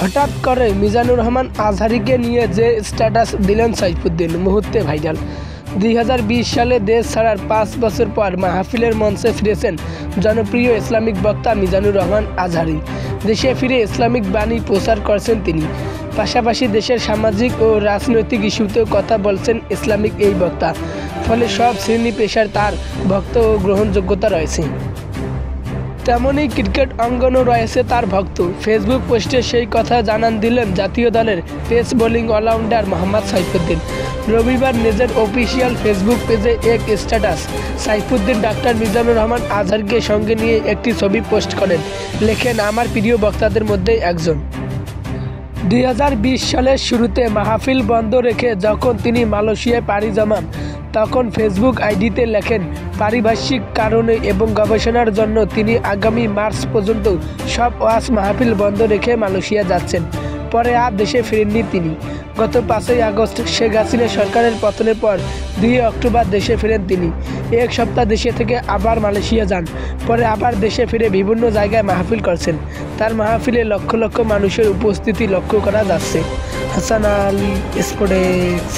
হঠাৎ করে মিজানুর রহমান আজহারীকে নিয়ে যে স্ট্যাটাস দিলেন সাইফুদ্দিন মুহূর্তে ভাইরাল। 2020 সালে দেশ ছাড়ার 5 বছর পর মাহফিলের মঞ্চে ফিরেছেন জনপ্রিয় ইসলামিক বক্তা মিজানুর রহমান আজহারী। দেশে ফিরে ইসলামিক বাণী প্রচার করছেন তিনি, পাশাপাশি দেশের সামাজিক ও রাজনৈতিক ইস্যুতেও কথা বলছেন ইসলামিক এই বক্তা। ফলে সব শ্রেণী পেশার তার ভক্ত ও গ্রহণযোগ্যতা রয়েছে। তেমনই ক্রিকেট অঙ্গনও রয়েছে তার ভক্ত। ফেসবুক পোস্টে সেই কথা জানান দিলেন জাতীয় দলের pace bowling allrounder Mohammad Saifuddin. রবিবার নিজের অফিসিয়াল ফেসবুক পেজে এক স্ট্যাটাস সাইফুদ্দিন ডাক্তার মিজানুর রহমান আজহারীকে সঙ্গে নিয়ে একটি ছবি পোস্ট করেন। লেখেন, আমার প্রিয় বক্তাদের মধ্যে একজন। 2020 সালের শুরুতে মাহফিল বন্ধ রেখে যখন তিনি মালয়েশিয়ায় পাড়ি জমান, তখন ফেসবুক আইডিতে লেখেন, পারিপার্শ্বিক কারণে এবং গবেষণার জন্য তিনি আগামী মার্চ পর্যন্ত সব ওয়াজ মাহফিল বন্ধ রেখে মালয়েশিয়া যাচ্ছেন। পরে আর দেশে ফিরেননি তিনি। গত 5ই আগস্ট শেখ হাসিনা সরকারের পতনের পর 2 অক্টোবর দেশে ফেরেন তিনি। এক সপ্তাহ দেশে থেকে আবার মালয়েশিয়া যান। পরে আবার দেশে ফিরে বিভিন্ন জায়গায় মাহফিল করছেন। তার মাহফিলে লক্ষ লক্ষ মানুষের উপস্থিতি লক্ষ্য করা যাচ্ছে। হাসান আলী, স্পোর্টস।